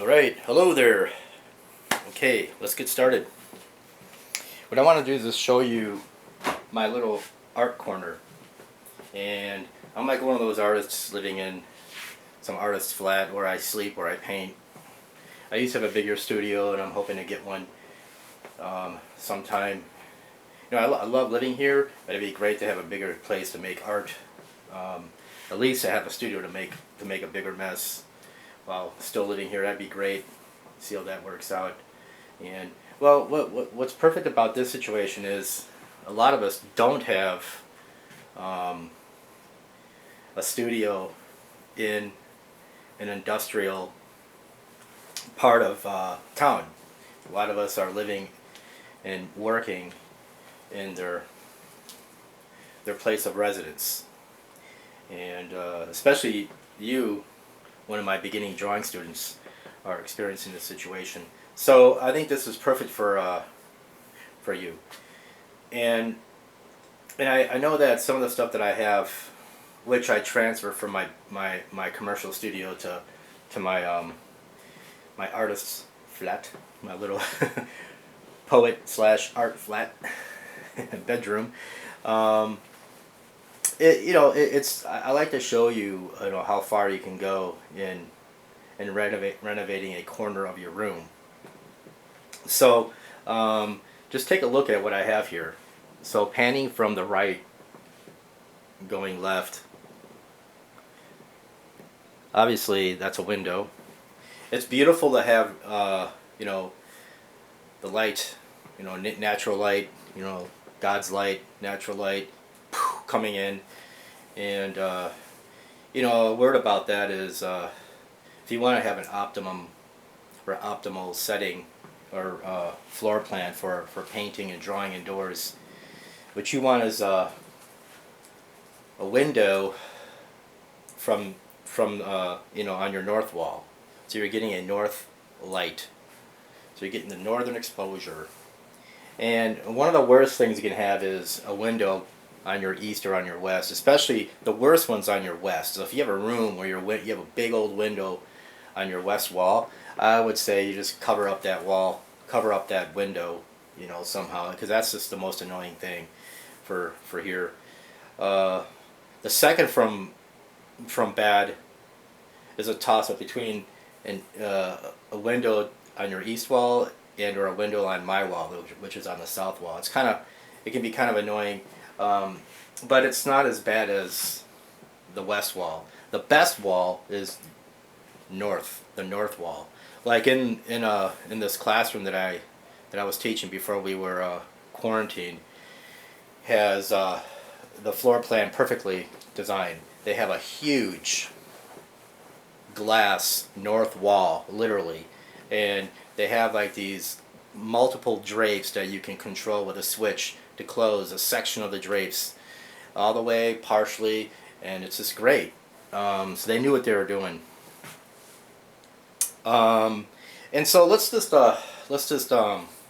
Alright, hello there. Okay, let's get started. What I want to do is just show you my little art corner. And I'm like one of those artists living in some artist's flat where I sleep, where I paint. I used to have a bigger studio and I'm hoping to get one sometime. I love living here, but it'd be great to have a bigger place to make art. At least to have a studio to make a bigger mess while still living here. That'd be great. See how that works out. And well, what's perfect about this situation is a lot of us don't have a studio in an industrial part of town. A lot of us are living and working in their place of residence, and especially you, one of my beginning drawing students, are experiencing this situation. So I think this is perfect for you. And I know that some of the stuff that I have, which I transfer from my commercial studio to my my artist's flat, my little poet/art flat bedroom. I like to show you, how far you can go in renovating a corner of your room. So just take a look at what I have here. So panning from the right, going left. Obviously, that's a window. It's beautiful to have, the light, natural light, God's light, natural light, coming in. And, a word about that is, if you want to have an optimal setting or floor plan for painting and drawing indoors, what you want is a window from on your north wall. So you're getting a north light. So you're getting the northern exposure. And one of the worst things you can have is a window on your east or on your west, especially the worst one's on your west. So if you have a room where you have a big old window on your west wall, I would say you just cover up that wall, cover up that window, somehow, because that's just the most annoying thing for here. The second from bad is a toss up between a window on your east wall or a window on my wall, which is on the south wall. It can be kind of annoying, but it's not as bad as the west wall. The best wall is the north wall. Like in this classroom that I was teaching before we were quarantined, has the floor plan perfectly designed. They have a huge glass north wall, literally, and they have like these multiple drapes that you can control with a switch to close a section of the drapes all the way, partially, and it's just great. So they knew what they were doing. And so let's just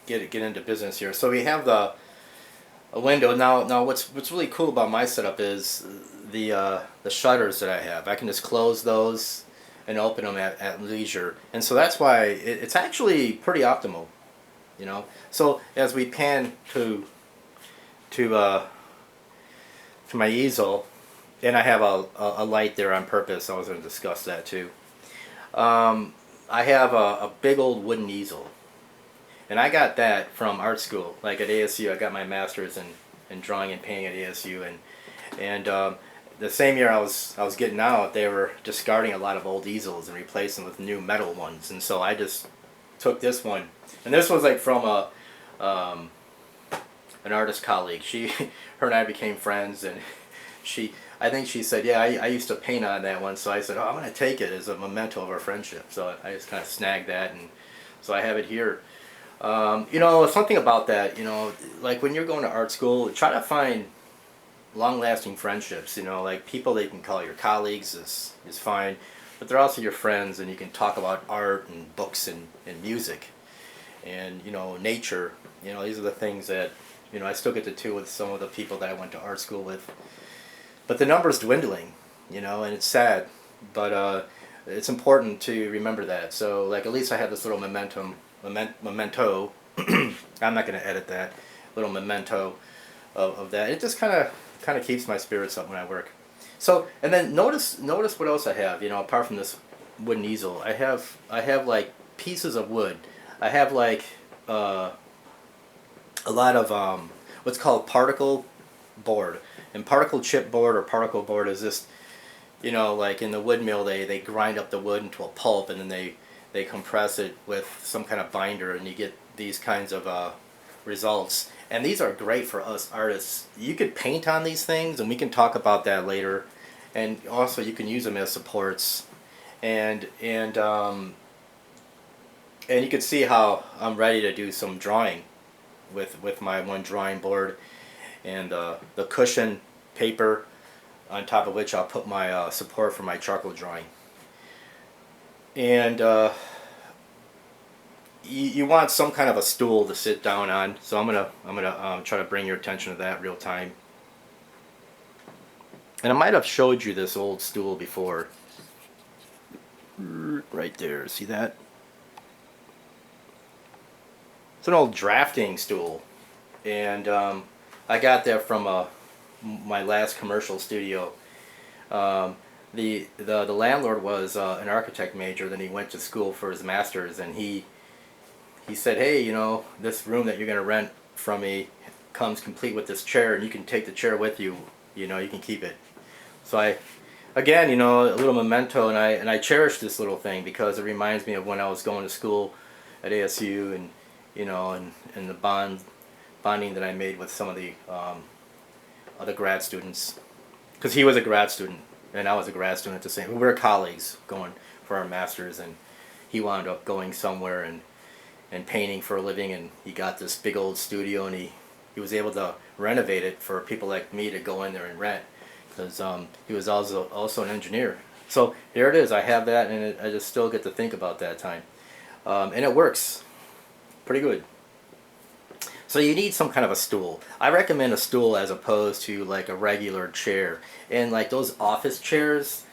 get into business here. So we have a window now. What's really cool about my setup is the shutters that I have. I can just close those and open them at leisure, and so that's why it's actually pretty optimal, So as we pan to my easel, and I have a light there on purpose. I was going to discuss that too. I have a big old wooden easel, and I got that from art school. Like at ASU, I got my master's in drawing and painting at ASU, and the same year I was getting out, they were discarding a lot of old easels and replacing them with new metal ones, and so I just took this one, and this was like from an artist colleague. Her and I became friends, and I think she said, yeah, I used to paint on that one, so I said, I'm going to take it as a memento of our friendship. So I just kind of snagged that, and so I have it here. Something about that, like when you're going to art school, try to find long-lasting friendships, like people that you can call your colleagues is fine, but they're also your friends, and you can talk about art and books and music and, nature. These are the things that, I still get to do with some of the people that I went to art school with. But the number's dwindling, and it's sad. But it's important to remember that. So like at least I have this little memento. I'm not going to edit that little memento of that. It just kind of keeps my spirits up when I work. So and then notice what else I have. You know, apart from this wooden easel, I have like pieces of wood. I have like a lot of what's called particle board. And particle chip board or particle board is just, you know, like in the wood mill they grind up the wood into a pulp, and then they compress it with some kind of binder, and you get these kinds of results. And these are great for us artists. You could paint on these things, and we can talk about that later. And also you can use them as supports. And you can see how I'm ready to do some drawing with my one drawing board and the cushion paper on top of which I'll put my support for my charcoal drawing. And you want some kind of a stool to sit down on, so I'm gonna try to bring your attention to that real time. And I might have showed you this old stool before. Right there, see that? It's an old drafting stool, and I got that from my last commercial studio. The landlord was an architect major. Then he went to school for his master's, and he said, "Hey, you know, this room that you're gonna rent from me comes complete with this chair, and you can take the chair with you. You know, you can keep it." So again, you know, a little memento, and I cherish this little thing because it reminds me of when I was going to school at ASU, and you know, and the bonding that I made with some of the other grad students, because he was a grad student and I was a grad student at the same. We were colleagues going for our masters, and he wound up going somewhere and painting for a living, and he got this big old studio, and he was able to renovate it for people like me to go in there and rent, because he was also an engineer. So there it is. I have that, and I just still get to think about that time, and it works pretty good. So you need some kind of a stool. I recommend a stool as opposed to like a regular chair. And like those office chairs,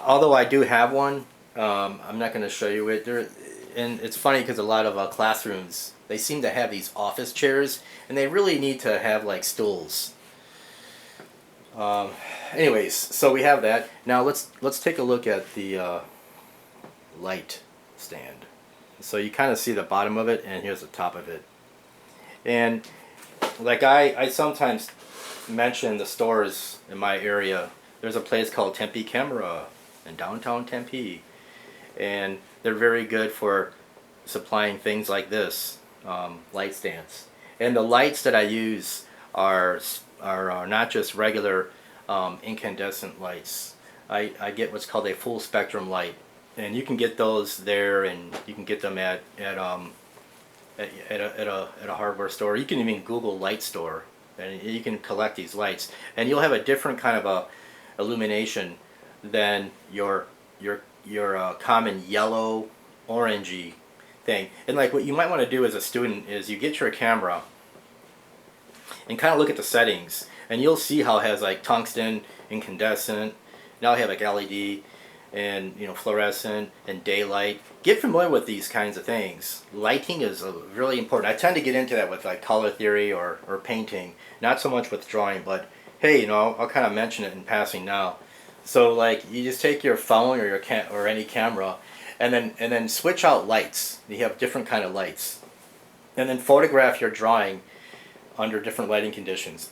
although I do have one, I'm not going to show you it. And it's funny because a lot of classrooms, they seem to have these office chairs, and they really need to have like stools. Anyways, so we have that. Now let's take a look at the light stand. So you kind of see the bottom of it, and here's the top of it. And like I sometimes mention the stores in my area. There's a place called Tempe Camera in downtown Tempe, and they're very good for supplying things like this, light stands. And the lights that I use are not just regular incandescent lights. I get what's called a full spectrum light, and you can get those there, and you can get them at a hardware store. You can even Google light store, and you can collect these lights, and you'll have a different kind of a illumination than your common yellow orangey thing. And like what you might want to do as a student is you get your camera and kind of look at the settings, and you'll see how it has like tungsten, incandescent. Now I have like LED and, you know, fluorescent and daylight. Get familiar with these kinds of things. Lighting is really important. I tend to get into that with like color theory or painting, not so much with drawing, but hey, you know, I'll kind of mention it in passing now. So like you just take your phone or or any camera, and then switch out lights. You have different kind of lights, and then photograph your drawing under different lighting conditions.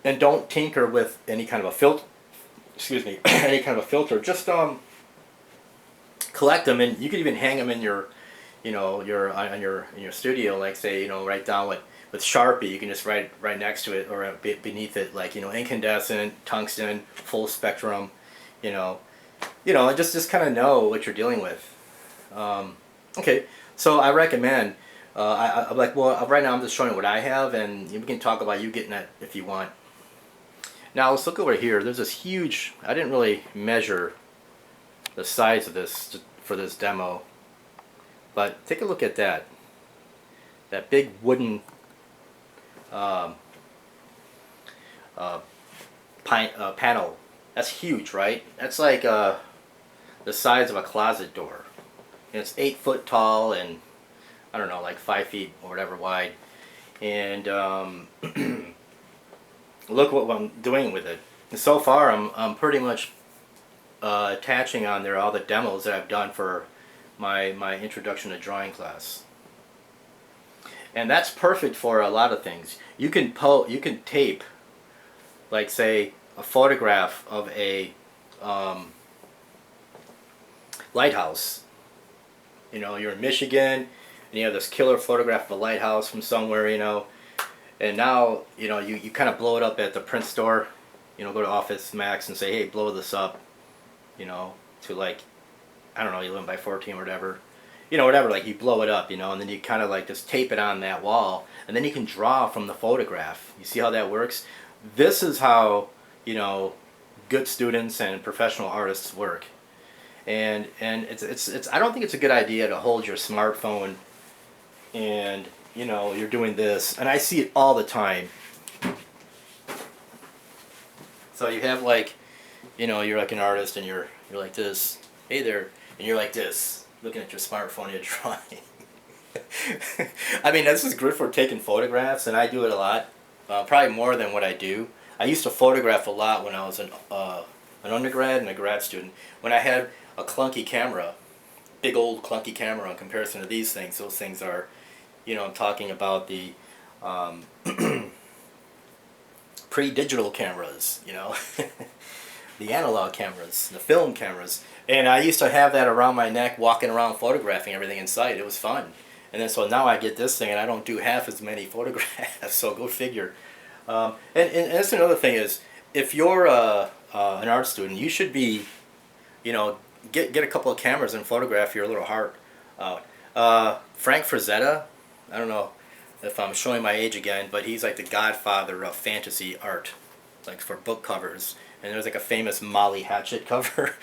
And don't tinker with any kind of a filter. Excuse me, any kind of a filter. Just collect them, and you can even hang them in your, you know, in your studio. Like say, you know, write down with Sharpie. You can just write right next to it or beneath it, like, you know, incandescent, tungsten, full spectrum. You know, and just kind of know what you're dealing with. Okay, so I recommend. I'm like, well, right now I'm just showing what I have, and we can talk about you getting it if you want. Now let's look over here. There's this huge. I didn't really measure the size of this for this demo, but take a look at that. That big wooden panel. That's huge, right? That's like the size of a closet door. And it's 8 foot tall and I don't know, like 5 feet or whatever wide. And look what I'm doing with it. And so far, I'm pretty much attaching on there all the demos that I've done for my introduction to drawing class. And that's perfect for a lot of things. You can tape, like say, a photograph of a lighthouse. You know, you're in Michigan, and you have this killer photograph of a lighthouse from somewhere, you know, and now, you know, you kind of blow it up at the print store, you know, go to Office Max and say, hey, blow this up, you know, to like, I don't know, 11 by 14 or whatever, you know, whatever, like you blow it up, you know, and then you kind of like just tape it on that wall, and then you can draw from the photograph. You see how that works? This is how, you know, good students and professional artists work. And it's I don't think it's a good idea to hold your smartphone and, you know, you're doing this, and I see it all the time. So you have like, you know, you're like an artist and you're like this, hey there, and you're like this, looking at your smartphone, you're drawing. I mean, this is good for taking photographs, and I do it a lot, probably more than what I do. I used to photograph a lot when I was an undergrad and a grad student. When I had a clunky camera, big old clunky camera in comparison to these things, those things are, you know, I'm talking about the pre-digital cameras, you know, the analog cameras, the film cameras. And I used to have that around my neck, walking around photographing everything in sight. It was fun. And then so now I get this thing and I don't do half as many photographs, so go figure. And that's another thing is, if you're an art student, you should be, you know, get a couple of cameras and photograph your little heart out. Frank Frazetta, I don't know if I'm showing my age again, but he's like the godfather of fantasy art, like for book covers. And there's like a famous Molly Hatchet cover.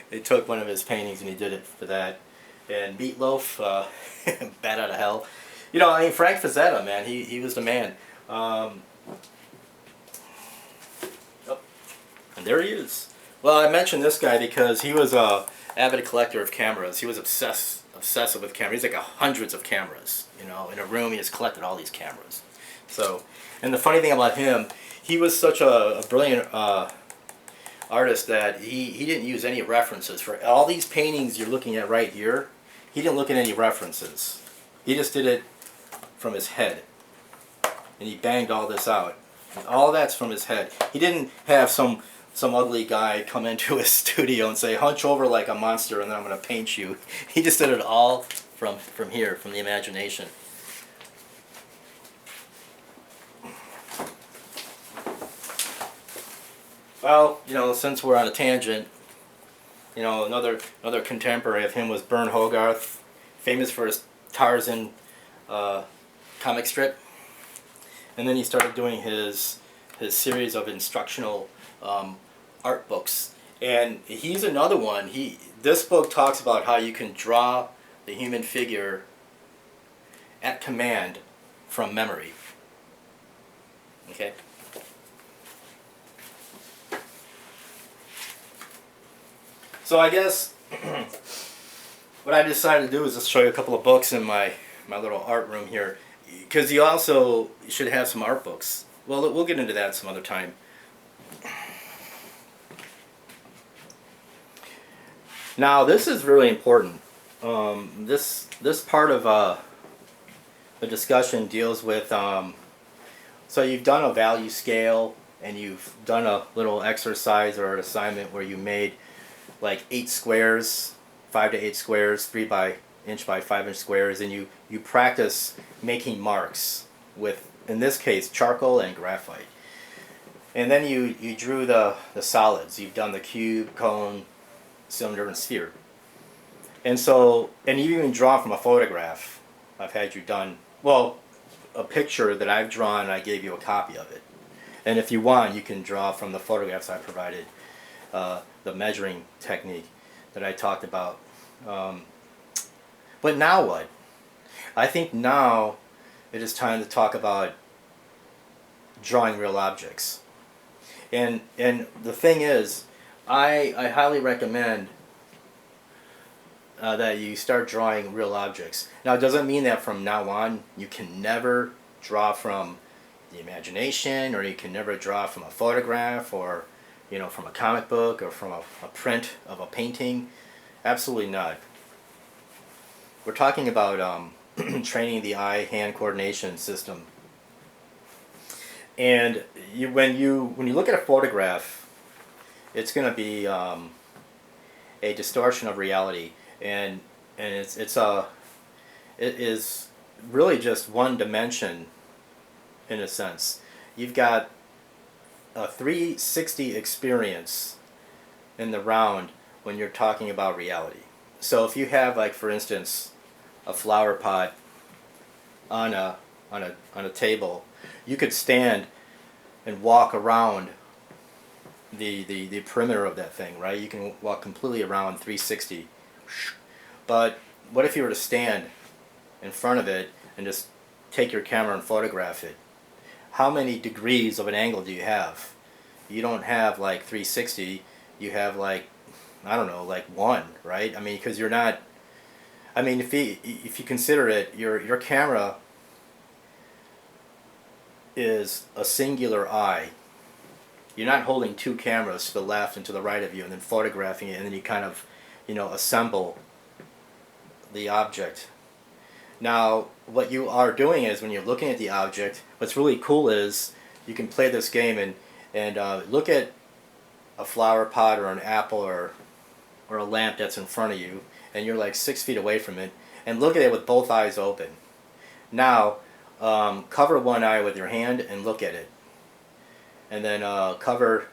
They took one of his paintings and he did it for that. And Meatloaf, Bat Out of Hell. You know, I mean, Frank Frazetta, man, he was the man. Oh, and there he is. Well, I mentioned this guy because he was a avid collector of cameras. He was obsessive with cameras. He's like hundreds of cameras. You know, in a room he just collected all these cameras. So, and the funny thing about him, he was such a brilliant artist that he didn't use any references for all these paintings you're looking at right here. He didn't look at any references. He just did it from his head, and he banged all this out. And all that's from his head. He didn't have some ugly guy come into his studio and say, hunch over like a monster and then I'm going to paint you. He just did it all from here, from the imagination. Well, you know, since we're on a tangent, you know, another contemporary of him was Bern Hogarth, famous for his Tarzan comic strip. And then he started doing his series of instructional art books, and he's another one. This book talks about how you can draw the human figure at command from memory. Okay. So I guess what I decided to do is just show you a couple of books in my little art room here, because you also should have some art books. Well, we'll get into that some other time. Now, this is really important. This part of the discussion deals with, so you've done a value scale, and you've done a little exercise or an assignment where you made like 8 squares, 5 to 8 squares, 3 inch by 5 inch squares, and you practice making marks with, in this case, charcoal and graphite. And then you drew the solids. You've done the cube, cone, cylinder, and sphere. And so, and you even draw from a photograph. I've had you done, well, a picture that I've drawn, and I gave you a copy of it. And if you want, you can draw from the photographs I provided, the measuring technique that I talked about. But now what? I think now it is time to talk about drawing real objects. And the thing is, I highly recommend that you start drawing real objects. Now, it doesn't mean that from now on you can never draw from the imagination, or you can never draw from a photograph, or from a comic book, or from a print of a painting. Absolutely not. We're talking about training the eye-hand coordination system. And when you look at a photograph, it's going to be a distortion of reality, and it is really just one dimension in a sense. You've got a 360 experience in the round when you're talking about reality. So if you have, like, for instance, a flower pot on a table, you could stand and walk around the perimeter of that thing, right? You can walk completely around 360. But what if you were to stand in front of it and just take your camera and photograph it? How many degrees of an angle do you have? You don't have like 360. You have, like, I don't know, like one, right? I mean, because you're not. I mean, if you consider it, your camera is a singular eye. You're not holding two cameras to the left and to the right of you and then photographing it, and then you kind of, assemble the object. Now, what you are doing is, when you're looking at the object, what's really cool is you can play this game and look at a flower pot or an apple or a lamp that's in front of you, and you're like 6 feet away from it, and look at it with both eyes open. Now, cover one eye with your hand and look at it, and then cover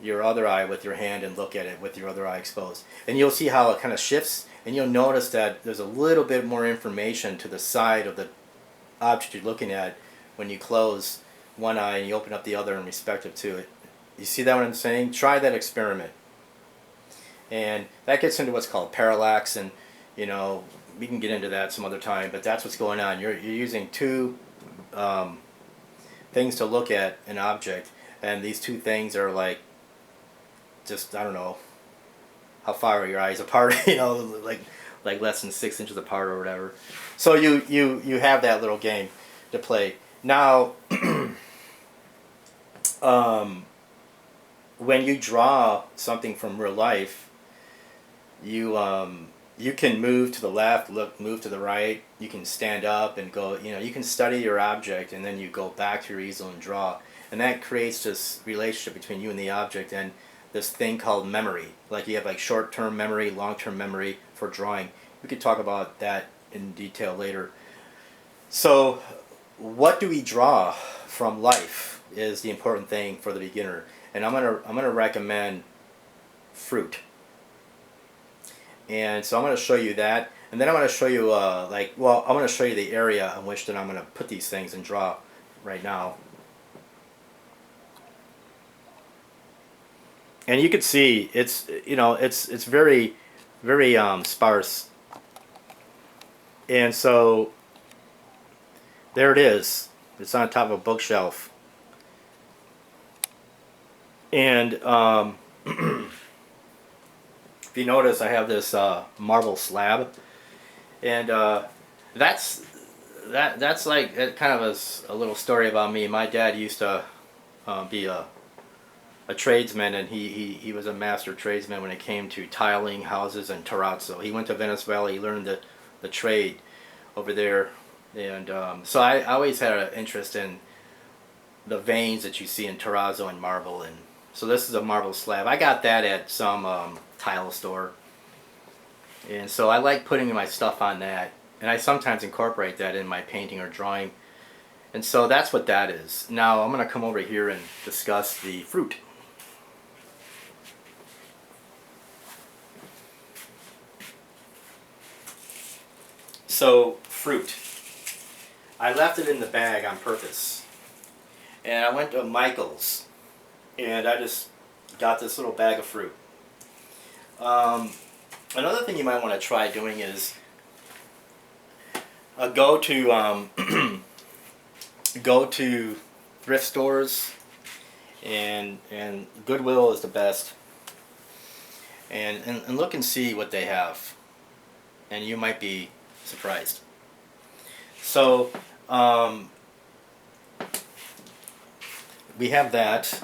your other eye with your hand and look at it with your other eye exposed. And you'll see how it kind of shifts, and you'll notice that there's a little bit more information to the side of the object you're looking at when you close one eye and you open up the other in respective to it. You see that what I'm saying? Try that experiment. And that gets into what's called parallax, and we can get into that some other time, but that's what's going on. You're using two things to look at an object, and these two things are like, just, I don't know, how far are your eyes apart, like less than 6 inches apart or whatever. So you have that little game to play. Now, when you draw something from real life, you can move to the left, move to the right. You can stand up and go. You can study your object, and then you go back to your easel and draw, and that creates this relationship between you and the object, and this thing called memory. Like, you have like short-term memory, long-term memory for drawing. We could talk about that in detail later. So, what do we draw from life is the important thing for the beginner, and I'm gonna recommend fruit. And so I'm going to show you that, and then I'm going to show you I'm going to show you the area in which that I'm going to put these things and draw right now. And you can see it's it's very, very sparse. And so there it is. It's on top of a bookshelf. And if you notice, I have this marble slab, and that's like kind of a little story about me. My dad used to be a tradesman, and he was a master tradesman when it came to tiling houses and terrazzo. He went to Venezuela. He learned the trade over there, and so I always had an interest in the veins that you see in terrazzo and marble. And so this is a marble slab. I got that at some tile store, and so I like putting my stuff on that, and I sometimes incorporate that in my painting or drawing, and so that's what that is. Now I'm going to come over here and discuss the fruit. So, fruit. I left it in the bag on purpose, and I went to Michael's, and I just got this little bag of fruit. Another thing you might want to try doing is go to thrift stores, and Goodwill is the best, and look and see what they have. and you might be surprised. So we have that.